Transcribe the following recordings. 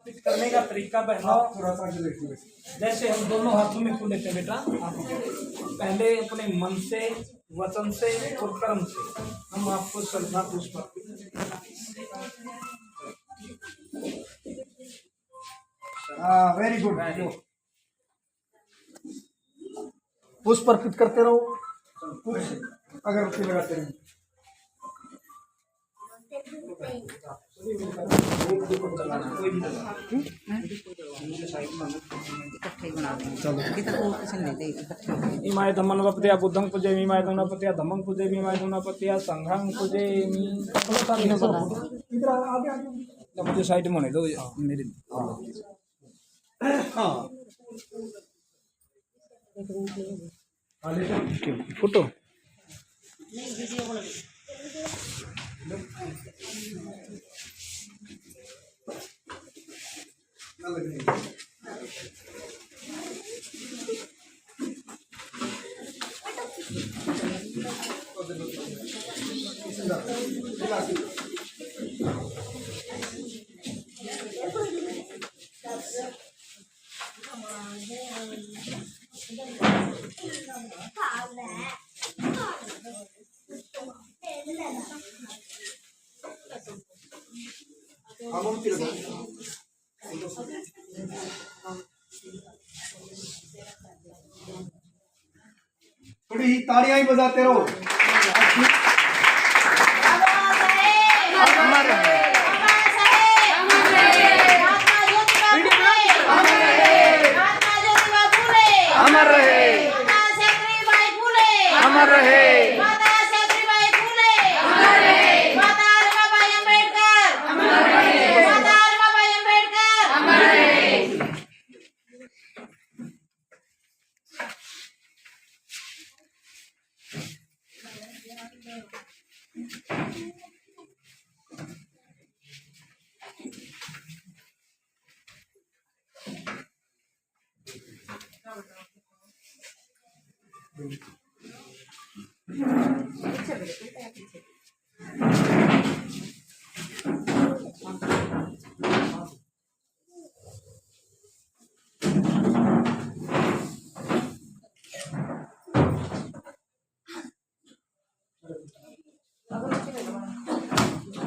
करने का तरीका पहला थोड़ा सा जैसे हम दोनों हाथों में फूल लेते हैं बेटा। पहले अपने मन से, वचन से और कर्म से हम आपको श्रद्धा पुष्प वेरी गुड पुष्प अर्पित करते रहो, अगरबत्ती लगाते रहो। इमाय धम्मन वपत्या बुद्धं पूजे इमाय धम्मपत्या धम्मं पूजे इमाय धम्मपत्या संघं पूजे इधर आगे मुझे साइड में होने दो मेरे। हाँ फोटो थोड़ी ही तालियां ही बजाते रहो। अमर रहे, अमर रहे,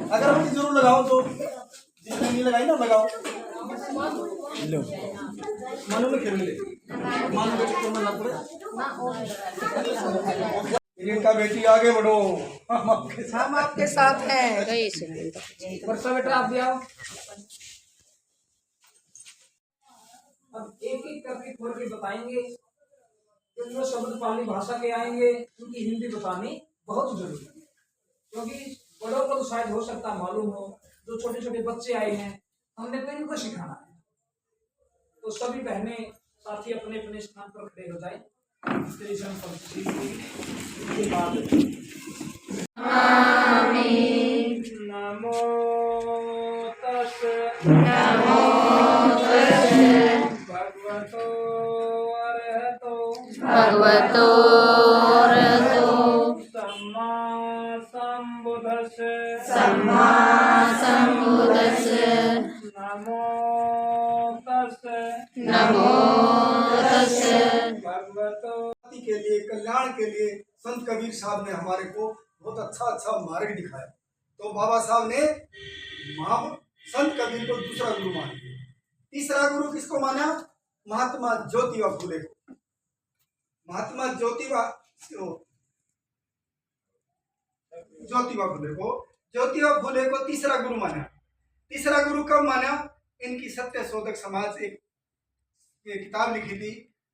अगरबत्ती जरूर लगाओ, तो जिसने नहीं लगाई ना लगाओ। लो मानो में खेल ले, मानो में तो मना पड़े। इनका बेटी आगे बढ़ो, हम आपके साथ हैं। वर्षा बेटा आप भी आओ। अब एक एक करके खोल के बताएंगे, जो शब्द पाली भाषा के आएंगे उनकी हिंदी बतानी बहुत जरूरी है, क्योंकि बड़ों को तो शायद हो सकता मालूम हो, जो छोटे छोटे बच्चे आए हैं हमने तो इनको सिखाना है। तो सभी बहनें साथी अपने अपने स्थान पर खड़े हो जाए। नमो तस्से भगवतो अरहतो सम्मा संबुद्धस्से नमो तस्से भगवतो के लिए, कल्याण के लिए संत कबीर साहब ने हमारे को बहुत अच्छा मार्ग दिखाया। तो बाबा साहब ने संत कबीर को दूसरा गुरु मान लिया। तीसरा गुरु किसको माना? महात्मा ज्योतिबा फुले को। महात्मा ज्योतिबा फुले को तीसरा गुरु माना। तीसरा गुरु कब माना? इनकी सत्य शोधक समाज एक किताब लिखी थी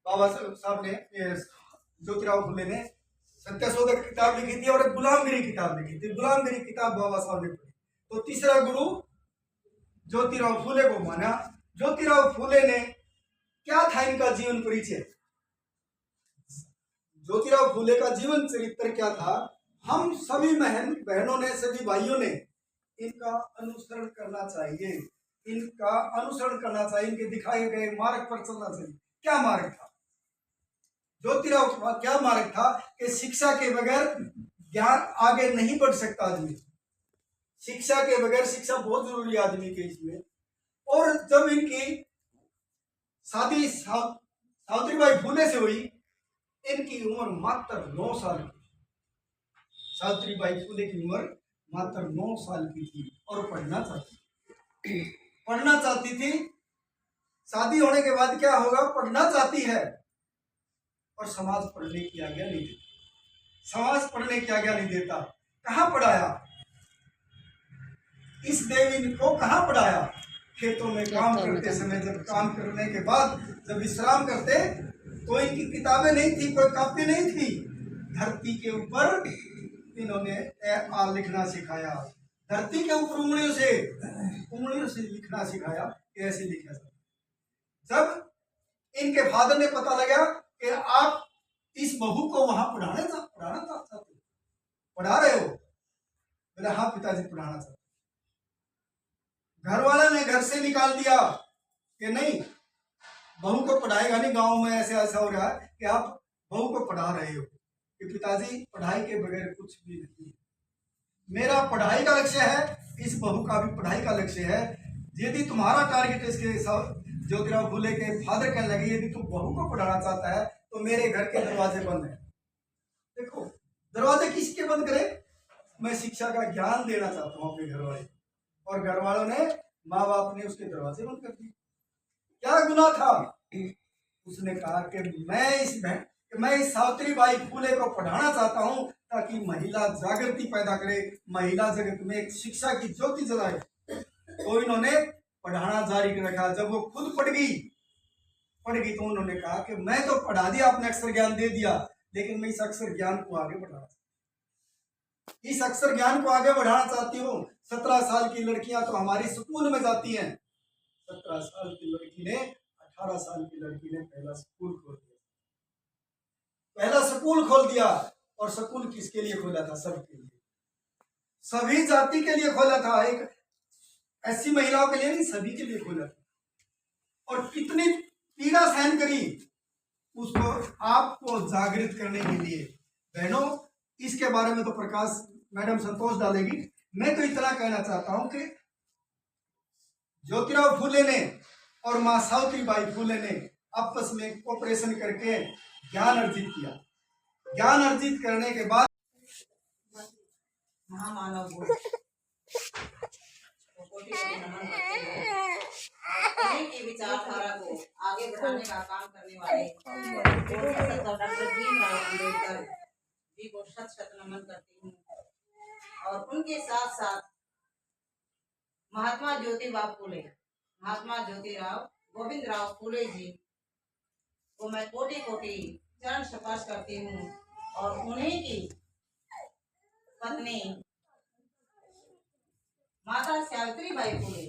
बाबा साहब ने, ज्योतिराव फुले ने सत्य शोधक किताब लिखी थी और एक गुलामगिरी किताब लिखी थी। गुलामगिरी किताब बाबा साहब ने पढ़ी। तो तीसरा गुरु ज्योतिराव फुले को माना। ज्योतिराव फुले ने क्या था इनका जीवन परिचय? ज्योतिराव फुले का जीवन चरित्र क्या था? हम सभी बहनों ने, सभी भाइयों ने इनका अनुसरण करना चाहिए। इनका अनुसरण करना चाहिए, इनके दिखाए गए मार्ग पर चलना चाहिए। क्या मार्ग था ज्योतिराव? क्या मार्ग था कि शिक्षा के बगैर ज्ञान आगे नहीं बढ़ सकता आदमी। शिक्षा के बगैर, शिक्षा बहुत जरूरी है आदमी के इसमें। और जब इनकी शादी सावित्रीबाई फुले से हुई, इनकी उम्र मात्र 9 साल की। सावित्रीबाई फुले की उम्र मात्र 9 साल की थी और पढ़ना चाहती थी। शादी होने के बाद क्या होगा, पढ़ना चाहती है और समाज पढ़ने की आज्ञा नहीं देता। समाज पढ़ने की आज्ञा नहीं देता। कहाँ पढ़ाया इस देवी को, कहाँ पढ़ाया? खेतों में काम करते समय, जब काम करने के बाद जब विश्राम करते तो इनकी किताबें नहीं थी, कोई कॉपी नहीं थी। धरती के ऊपर इन्होंने आ लिखना सिखाया। धरती के ऊपर उंगलियों से लिखना सिखाया कि ऐसे लिखा जाए। जब इनके फादर ने पता लगा कि आप इस बहू को वहां पढ़ाना चाहते हो, पढ़ा रहे हो, बोले हाँ पिताजी पढ़ाना चाहते। घर वाले ने घर से निकाल दिया कि नहीं, बहू को पढ़ाएगा नहीं। गांव में ऐसे ऐसा हो रहा है कि आप बहू को पढ़ा रहे हो, कि पिताजी पढ़ाई के बगैर कुछ भी नहीं है। मेरा पढ़ाई का लक्ष्य है, इस बहू का भी पढ़ाई का लक्ष्य है। यदि तुम्हारा टारगेट इसके ज्योतिराव फुले के फादर कहने लगे, यदि तू बहू को पढ़ाना चाहता है तो मेरे घर के दरवाजे बंद है। देखो, दरवाजे किसके बंद करें? मैं शिक्षा का ज्ञान देना चाहता हूँ अपने घर वाले, और घर वालों ने, माँ बाप ने उसके दरवाजे बंद कर दिए। क्या गुनाह था? उसने कहा कि मैं इस सावित्रीबाई फुले को पढ़ाना चाहता हूँ ताकि महिला जागृति पैदा करे, महिला जगत में एक शिक्षा की ज्योति जलाए। तो इन्होंने पढ़ाना जारी रखा। जब वो खुद पढ़ गई तो उन्होंने कहा कि मैं तो पढ़ा दिया, अपने अक्षर ज्ञान दे दिया, लेकिन मैं इस अक्षर ज्ञान को आगे बढ़ाना, इस अक्षर ज्ञान को आगे बढ़ाना चाहती हूँ। 17 साल की लड़कियां तो हमारी स्कूल में जाती हैं। 17 साल की लड़की ने, 18 साल की लड़की ने पहला स्कूल खोल दिया। और स्कूल किसके लिए खोला था? सबके लिए, सभी जाति के लिए खोला था। एक ऐसी महिलाओं के लिए नहीं, सभी के लिए खोला था। और कितनी पीड़ा सहन करी उसको आपको जागृत करने के लिए। बहनों, इसके बारे में तो प्रकाश मैडम संतोष डालेगी। मैं तो इतना कहना चाहता हूं कि ज्योतिराव फुले ने और मां सावित्रीबाई फुले ने आपस में कोऑपरेशन करके ज्ञान अर्जित किया। ज्ञान अर्जित करने के बाद महामानव की विचारधारा को आगे बढ़ाने का काम करने वाले डॉक्टर भीमराव अम्बेडकर जी को शत शत नमन करती हूँ। और उनके साथ साथ महात्मा ज्योतिराव गोविंदराव फुले जी को मैं कोटि कोटि चरण स्पर्श करती हूँ। और उन्हीं की पत्नी माता सावित्रीबाई फुले,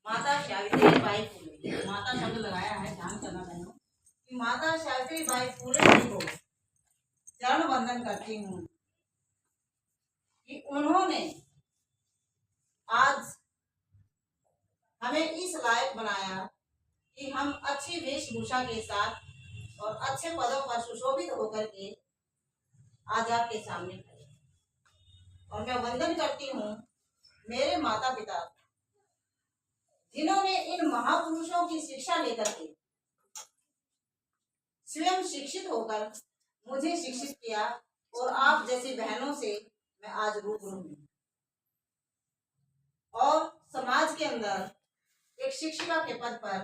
माता शब्द लगाया है, ध्यान करना बहनों, कि माता सावित्रीबाई फुले जी को चरण वंदन करती हूँ कि उन्होंने आज हमें इस लायक बनाया कि हम अच्छी वेशभूषा के साथ और अच्छे पदों पर सुशोभित होकर के आज आपके सामने खड़े। और मैं वंदन करती हूँ मेरे माता पिता, जिन्होंने इन महापुरुषों की शिक्षा लेकर के स्वयं शिक्षित होकर मुझे शिक्षित किया। और आप जैसी बहनों से मैं आज रूबरू हूँ और समाज के अंदर एक शिक्षिका के पद पर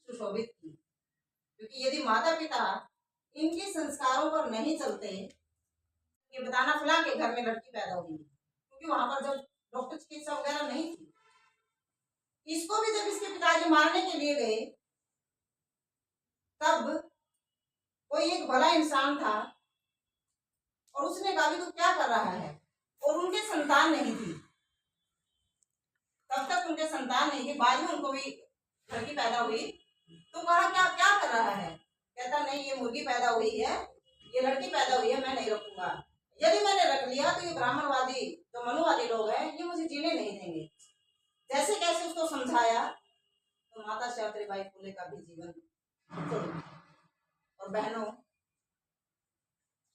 सुशोभित की। क्योंकि यदि माता पिता इनके संस्कारों पर नहीं चलते, ये बताना फलां के घर में लड़की पैदा हुई, क्योंकि वहां पर जब डॉक्टर चिकित्सा वगैरह नहीं थी। इसको भी जब इसके पिताजी मारने के लिए गए, तब कोई एक भला इंसान था और उसने कहा भी तू क्या कर रहा है। और उनके संतान नहीं थी, तब तक उनके संतान नहीं थी। बाद में उनको भी लड़की पैदा हुई तो कहा क्या क्या कर रहा है? कहता नहीं, ये मुर्गी पैदा हुई है, ये लड़की पैदा हुई है, मैं नहीं रखूंगा। यदि मैंने रख लिया तो ये ब्राह्मणवादी जो मनुवादी लोग हैं ये मुझे जीने नहीं देंगे। जैसे कैसे उसको समझाया तो माता सावित्रीबाई फुले का भी जीवन। और बहनों,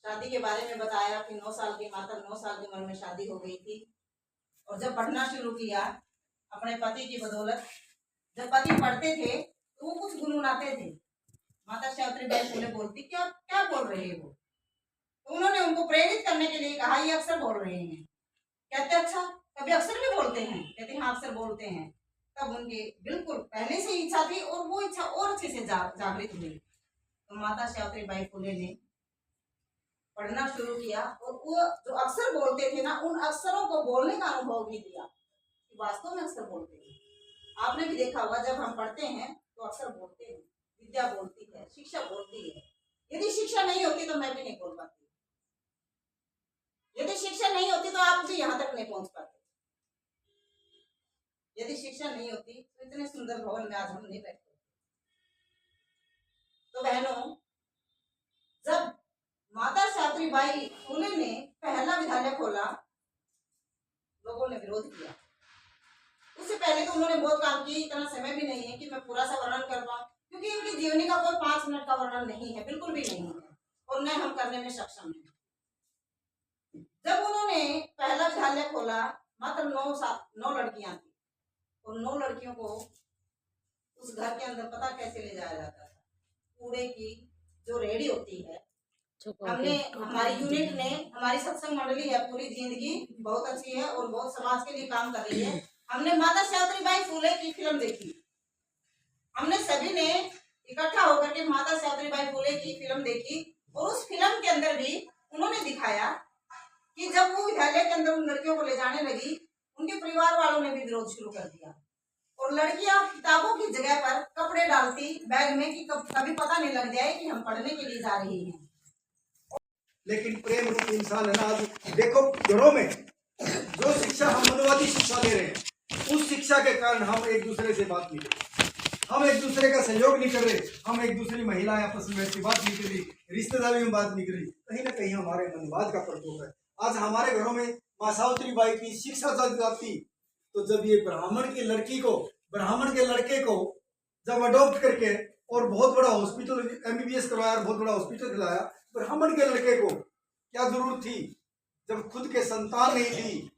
शादी के बारे में बताया कि 9 साल की माता 9 साल की उम्र में शादी हो गई थी। और जब पढ़ना शुरू किया अपने पति की बदौलत। जब पति पढ़ते थे तो वो कुछ गुनगुनाते थे। माता सावित्रीबाई फुले बोलती, क्या क्या बोल रहे हैं वो। तो उन्होंने उनको प्रेरित करने के लिए कहा, ये अक्सर बोल रहे हैं। कहते अच्छा, कभी अक्सर भी बोलते हैं। कहते हाँ, अक्सर बोलते हैं। तब उनकी बिल्कुल पहले से इच्छा थी और वो इच्छा और अच्छे से जागृत हुई। तो माता सावित्रीबाई फुले ने पढ़ना शुरू किया और वो जो अक्षर बोलते थे ना, उन अक्षरों को बोलने का अनुभव भी दिया कि वास्तव में अक्षर बोलते हैं। आपने भी देखा होगा, जब हम पढ़ते हैं तो अक्षर बोलते हैं, विद्या बोलती है, शिक्षा बोलती है। यदि शिक्षा नहीं होती तो मैं भी नहीं बोल पाती। यदि शिक्षा नहीं होती तो आप भी यहाँ तक नहीं पहुंच पाते। यदि शिक्षा नहीं होती तो इतने सुंदर भवन में आज हम नहीं बैठते। तो बहनों, जब माता सावित्रीबाई फुले ने पहला विद्यालय खोला, लोगों ने विरोध किया। उससे पहले तो उन्होंने बहुत काम किए। इतना समय भी नहीं है कि मैं पूरा सा वर्णन कर पाऊं, क्योंकि उनकी जीवनी का कोई 5 मिनट का वर्णन नहीं है, बिल्कुल भी नहीं है, और न हम करने में सक्षम हैं। जब उन्होंने पहला विद्यालय खोला, मात्र 9 लड़कियां थी, और 9 लड़कियों को उस घर के अंदर पता कैसे ले जाया जाता था। कूड़े की जो रेडी होती है, हमने हमारी यूनिट ने, हमारी सत्संग मंडली है, पूरी जिंदगी बहुत अच्छी है और बहुत समाज के लिए काम कर रही है। हमने माता सावित्रीबाई फुले की फिल्म देखी। हमने सभी ने इकट्ठा होकर के माता सावित्रीबाई फुले की फिल्म देखी, और उस फिल्म के अंदर भी उन्होंने दिखाया कि जब वो विद्यालय के अंदर उन लड़कियों को ले जाने लगी, उनके परिवार वालों ने भी विरोध शुरू कर दिया, और लड़कियां किताबों की जगह पर कपड़े डालती बैग में कि कभी पता नहीं लग जाए कि हम पढ़ने के लिए जा रही हैं। लेकिन प्रेम रूप इंसान है ना, आज देखो घरों में जो शिक्षा हम मनोवादी शिक्षा दे रहे हैं, उस शिक्षा के कारण हम एक दूसरे से बात नहीं कर रहे, हम एक दूसरे का सहयोग नहीं कर रहे, हम एक दूसरी महिलाएं आपस में ऐसी बात नहीं कर रही, रिश्तेदारी में बात नहीं कर रही। कहीं ना कहीं हमारे मनवाद का प्रकोप है। आज हमारे घरों में माँ सावित्रीबाई की शिक्षा जाती, तो जब ये ब्राह्मण की लड़की को, ब्राह्मण के लड़के को जब अडॉप्ट करके और बहुत बड़ा हॉस्पिटल MBBS करवाया, बहुत बड़ा हॉस्पिटल खिलाया, ब्राह्मण के लड़के को क्या जरूरत थी, जब खुद के संतान नहीं थी।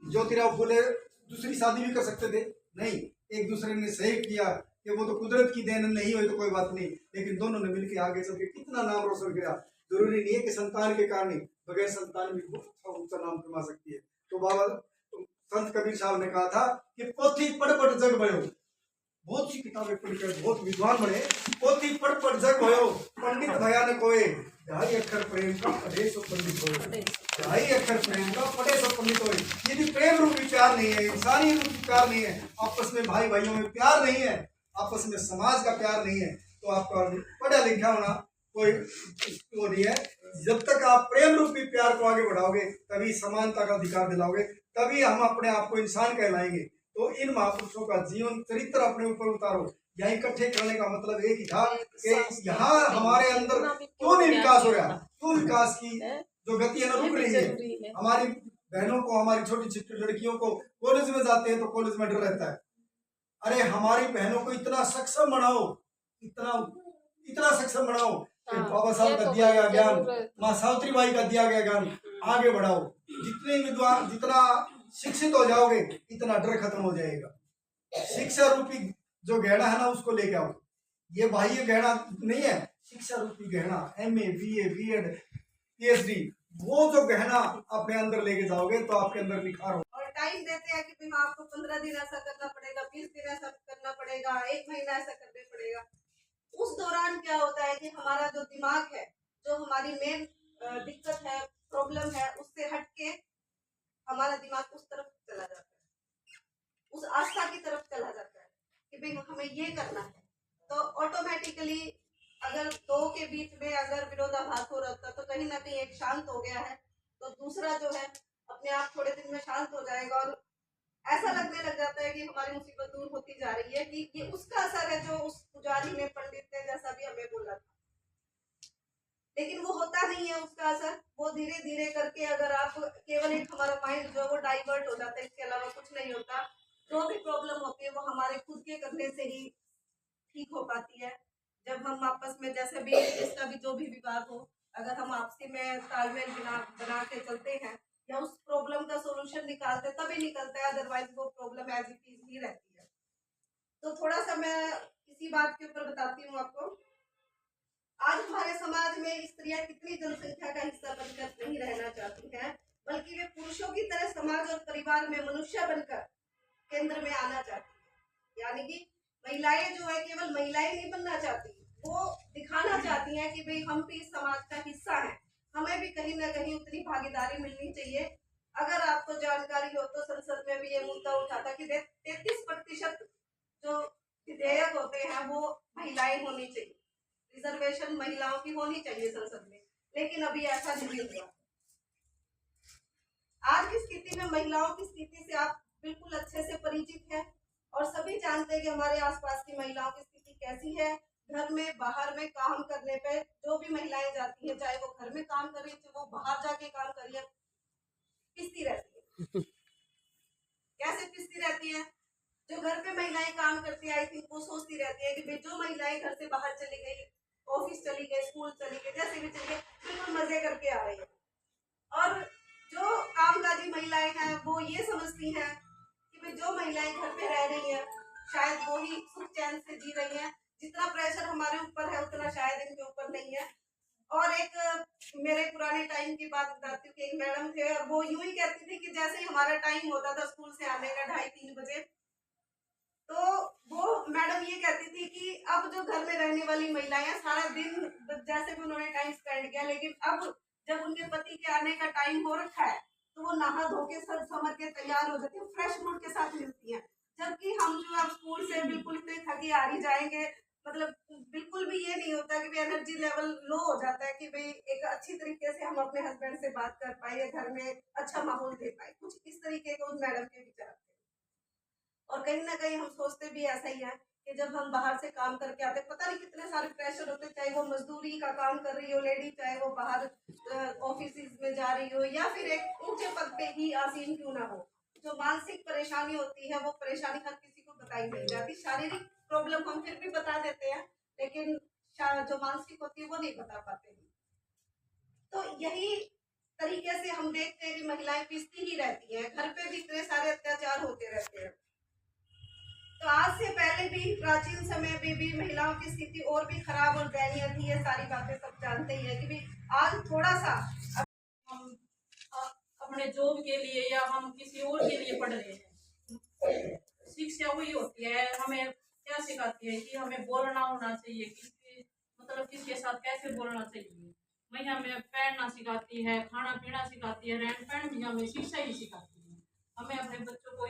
ज्योतिराव फुले दूसरी शादी भी कर सकते थे, नहीं, एक दूसरे ने सही किया कि वो तो कुदरत की देन नहीं हुई तो कोई बात नहीं, लेकिन दोनों ने मिलकर आगे चल के कितना नाम रोशन किया। जरूरी नहीं है कि संतान के कारण ही, बगैर संतान भी बहुत अच्छा ऊंचा नाम कमा सकती है। तो बाबा संत कबीर साहब ने कहा था कि पोथी पढ़ पढ़ जग भयो, बहुत सी किताबें पढ़कर बहुत विद्वान बने, पोथी पढ़ पढ़ जग भयो, पंडित भया न कोय, ढाई अक्षर प्रेम का पढ़े सो पंडित होए, ढाई अक्षर प्रेम का पढ़े सो पंडित होए। यदि प्रेम रूपी प्यार नहीं है, इंसानी रूपी प्यार नहीं है, आपस में भाई भाइयों में प्यार नहीं है, आपस में समाज का प्यार नहीं है, तो आपका पढ़ा लिखा होना कोई वो नहीं है। जब तक आप प्रेम रूपी प्यार को आगे बढ़ाओगे, तभी समानता का अधिकार दिलाओगे, तभी हम अपने आप को इंसान कहलाएंगे। तो इन महापुरुषों का जीवन चरित्र अपने ऊपर उतारो। यहाँ इकट्ठे करने का मतलब एक ही था कि यहाँ हमारे अंदर क्यों नहीं विकास हो रहा, क्यों विकास की जो गति है ना रुक रही है। हमारी बहनों को, हमारी छोटी छोटी लड़कियों को कॉलेज में जाते हैं तो कॉलेज में डर रहता है। अरे हमारी बहनों को इतना सक्षम बनाओ, इतना सक्षम बनाओ कि बाबा साहब का दिया गया ज्ञान, माँ सावित्रीबाई का दिया गया ज्ञान आगे बढ़ाओ। जितने विद्वान, जितना शिक्षित हो जाओगे, इतना डर खत्म हो जाएगा। शिक्षा रूपी जो गहना है ना, उसको लेके आओ। ये बाह्य गहना नहीं है, शिक्षा रूपी गहना, MA BA BEd PhD, वो जो गहना अपने अंदर लेके जाओगे तो आपके अंदर निखार हो। और टाइम देते हैं कि हाँ आपको 15 दिन ऐसा करना पड़ेगा, 20 दिन ऐसा करना पड़ेगा, 1 महीना ऐसा करना पड़ेगा। उस दौरान क्या होता है कि हमारा जो दिमाग है, जो हमारी मेन दिक्कत है, प्रॉब्लम है, उससे हटके हमारा दिमाग उस तरफ चला जाता है, उस आस्था की तरफ चला जाता है कि भाई हमें ये करना है। तो ऑटोमेटिकली अगर दो के बीच में अगर विरोधाभास हो रहा था, तो कहीं ना कहीं एक शांत हो गया है, तो दूसरा जो है अपने आप थोड़े दिन में शांत हो जाएगा, और ऐसा लगने लग जाता है कि हमारी मुसीबत दूर होती जा रही है, कि ये उसका असर है जो उस पुजारी ने, पंडित ने जैसा भी हमें बोला था। लेकिन वो होता नहीं है उसका असर। वो धीरे धीरे करके अगर आप केवल एक हमारा माइंड जो है वो डाइवर्ट हो जाता है, इसके अलावा कुछ नहीं होता। जो भी प्रॉब्लम होती है वो हमारे खुद के करने से ही ठीक हो पाती है। जब हम आपस में जैसे भी जिसका भी जो भी विवाद हो, अगर हम आपसी में तालमेल बना के चलते हैं या उस प्रॉब्लम का सोल्यूशन निकालते तभी निकलता है, अदरवाइज वो प्रॉब्लम एज इट इज ही रहती है। तो थोड़ा सा मैं इसी बात के ऊपर बताती हूँ आपको। आज हमारे समाज में स्त्रियां कितनी जनसंख्या का हिस्सा बनकर नहीं रहना चाहती हैं, बल्कि वे पुरुषों की तरह समाज और परिवार में मनुष्य बनकर केंद्र में आना चाहती हैं। यानी कि महिलाएं जो है केवल महिलाएं नहीं बनना चाहती, वो दिखाना चाहती हैं कि भाई हम भी इस समाज का हिस्सा हैं, हमें भी कहीं ना कहीं उतनी भागीदारी मिलनी चाहिए। अगर आपको जानकारी हो तो संसद में भी ये मुद्दा उठा था कि 33% जो विधेयक होते हैं वो महिलाएं होनी चाहिए, रिजर्वेशन महिलाओं की होनी चाहिए संसद में, लेकिन अभी ऐसा नहीं हुआ। आज की स्थिति में महिलाओं की स्थिति से आप बिल्कुल अच्छे से परिचित हैं और सभी जानते हैं कि हमारे आसपास की महिलाओं की स्थिति कैसी है। घर में बाहर में काम करने पे जो भी महिलाएं जाती हैं, चाहे वो घर में काम कर रही चाहे वो बाहर जाके काम कर रही है, पिसती रहती है। कैसे पिसती रहती है? जो घर पे महिलाएं काम करती है, आई थिंक वो सोचती रहती है कि भाई जो महिलाएं घर से बाहर चली गई, ऑफिस चली गई, स्कूल चली गई, जैसे भी चली गई, बिल्कुल मजे करके आ रही है। और जो कामकाजी महिलाएं हैं वो ये समझती हैं कि भाई जो महिलाएं घर पे रह रही हैं शायद वो ही सुख चैन से जी रही हैं, जितना प्रेशर हमारे ऊपर है उतना शायद इनके ऊपर नहीं है। और एक मेरे पुराने टाइम की बात बताती हूँ कि एक मैडम थे और वो यूं ही कहती थी कि जैसे ही हमारा टाइम होता था स्कूल से आने का 2:30-3 बजे, तो वो मैडम ये कहती थी कि अब जो घर में रहने वाली महिलाएं हैं सारा दिन जैसे भी उन्होंने टाइम स्पेंड किया, लेकिन अब जब उनके पति के आने का टाइम हो रखा है तो वो नहा धो के सर समर के तैयार हो जाती है, फ्रेश मूड के साथ मिलती हैं। जबकि हम जो अब स्कूल से बिल्कुल इतने थकी हारी जाएंगे, मतलब बिल्कुल भी ये नहीं होता कि एनर्जी लेवल लो हो जाता है कि भाई एक अच्छी तरीके से हम अपने हस्बैंड से बात कर पाए या घर में अच्छा माहौल दे पाए, कुछ इस तरीके के उस मैडम के विचार थे। और कहीं ना कहीं हम सोचते भी ऐसा ही है कि जब हम बाहर से काम करके आते, पता नहीं कितने सारे प्रेशर होते, चाहे वो मजदूरी का काम कर रही हो लेडी, चाहे वो बाहर ऑफिस में जा रही हो या फिर एक ऊंचे पद पे ही आसीन क्यों ना हो, जो मानसिक परेशानी होती है वो परेशानी हर किसी को बताई नहीं जाती। शारीरिक प्रॉब्लम हम फिर भी बता देते हैं, लेकिन जो मानसिक होती है वो नहीं बता पाते। तो यही तरीके से हम देखते हैं कि महिलाएं पिसती ही रहती हैं, घर पे भी इतने सारे अत्याचार होते रहते हैं। तो आज से पहले भी प्राचीन समय में भी महिलाओं की स्थिति और भी खराब और दयनीय थी, ये सारी बातें सब जानते ही है कि भी आज थोड़ा सा हम अपने जॉब के लिए या हम किसी और के लिए पढ़ रहे हैं। शिक्षा वही होती है, हमें क्या सिखाती है कि हमें बोलना होना चाहिए, किसके मतलब किसके साथ कैसे बोलना चाहिए। वही हमें पहनना सिखाती है, खाना पीना सिखाती है, रहन सहन भी हमें शिक्षा ही सिखाती है। हमें अपने बच्चों को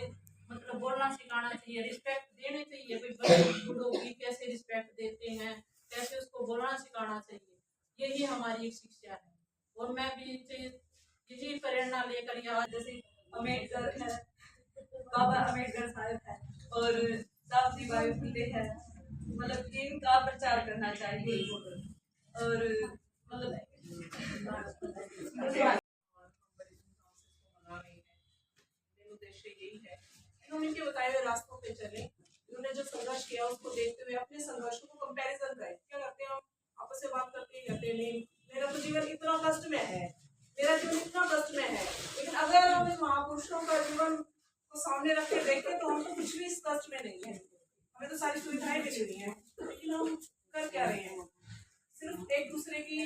मतलब बोलना सिखाना चाहिए, रिस्पेक्ट देनी चाहिए। भाई बड़े बूढ़ों की कैसे रिस्पेक्ट देते हैं, कैसे उसको बोलना सिखाना चाहिए, यही हमारी एक शिक्षा है। और मैं भी यही प्रेरणा लेकर यहाँ, जैसे अम्बेडकर है, बाबा अम्बेडकर साहब है और सावित्रीबाई फुले है, मतलब इनका प्रचार करना चाहिए। और मतलब उद्देश्य यही है कि हम इनके बताए हुए रास्तों पे चलें। इन्होंने जो संघर्ष किया उसको देखते हुए अपने संघर्षों को कंपैरिजन करें। क्या करते हैं हम आपस में बात करते ही कहते हैं नहीं मेरा तो जीवन इतना कष्ट में है, मेरा जीवन इतना कष्ट में है, लेकिन अगर हम इन महापुरुषों का जीवन को सामने रख के देखते तो हम तो कुछ भी इस कष्ट में नहीं है, हमें तो सारी सुविधाएं मिली हुई हैं, लेकिन हम कर क्या रहे हैं? सिर्फ एक दूसरे की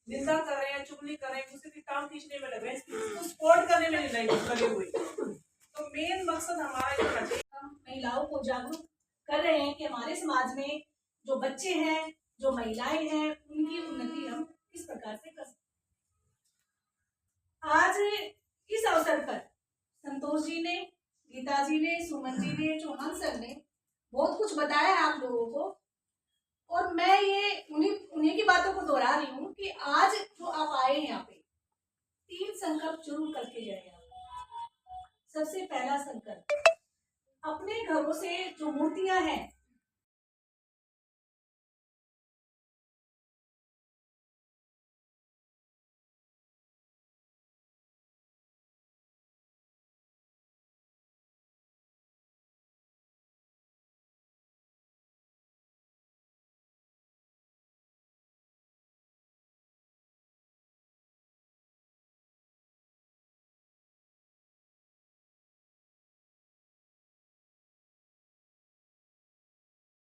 निंदा कर रहे हैं, चुगली कर रहे हैं, दूसरे की टांग खींचने में लगे, तो सपोर्ट करने में नहीं लगे हुए। तो मेन मकसद हमारा ये होना चाहिए, हम महिलाओं को जागरूक कर रहे हैं कि हमारे समाज में जो बच्चे हैं, जो महिलाएं हैं, उनकी उन्नति हम किस प्रकार से कर सकते हैं। आज इस अवसर पर संतोष जी ने, गीता जी ने, सुमन जी ने, चौहान सर ने बहुत कुछ बताया है आप लोगों को, और मैं ये उन्हीं की बातों को दोहरा रही हूँ कि आज जो आप आए हैं यहाँ पे 3 संकल्प जरूर करके जाए आप। सबसे पहला संकल्प, अपने घरों से जो मूर्तियां हैं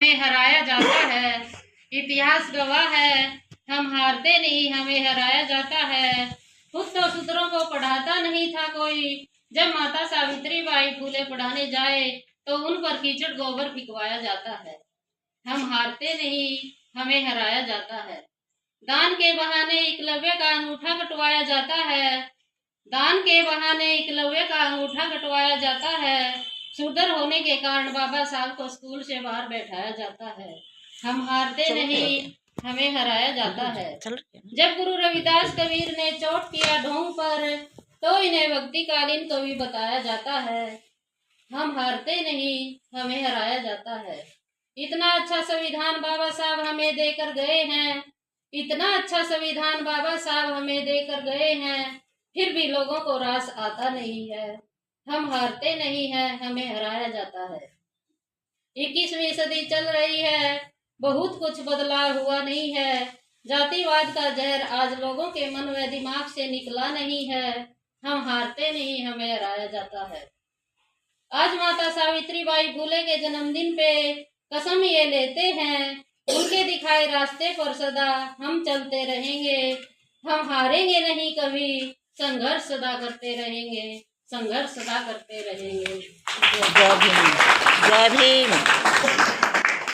हमें हराया जाता है। इतिहास गवाह है, हम हारते नहीं, हमें हराया जाता है। खुद तो सूत्रों को पढ़ाता नहीं था कोई, जब माता सावित्री बाई फूले पढ़ाने जाए तो उन पर कीचड़ गोबर फिकवाया जाता है। हम हारते नहीं, हमें हराया जाता है। दान के बहाने एकलव्य का अंगूठा कटवाया जाता है। दान के बहाने एकलव्य का अंगूठा कटवाया जाता है। शूद्र होने के कारण बाबा साहब को स्कूल से बाहर बैठाया जाता है। हम हारते नहीं, हमें हराया जाता है। जब गुरु रविदास कबीर ने चोट किया ढोंग पर तो इन्हें भक्तिकालीन कवि बताया जाता है। हम हारते नहीं, हमें हराया जाता है। इतना अच्छा संविधान बाबा साहब हमें देकर गए हैं, इतना अच्छा संविधान बाबा साहब हमें देकर गए हैं, फिर भी लोगों को रास आता नहीं है। हम हारते नहीं हैं, हमें हराया जाता है। 21वीं सदी चल रही है, बहुत कुछ बदलाव हुआ नहीं है। जातिवाद का जहर आज लोगों के मन व दिमाग से निकला नहीं है। हम हारते नहीं, हमें हराया जाता है। आज माता सावित्री बाई फूले के जन्मदिन पे कसम ये लेते हैं, उनके दिखाए रास्ते पर सदा हम चलते रहेंगे। हम हारेंगे नहीं कभी, संघर्ष सदा करते रहेंगे, संघर्ष सदा करते रहेंगे। जय भीम। जय भीम।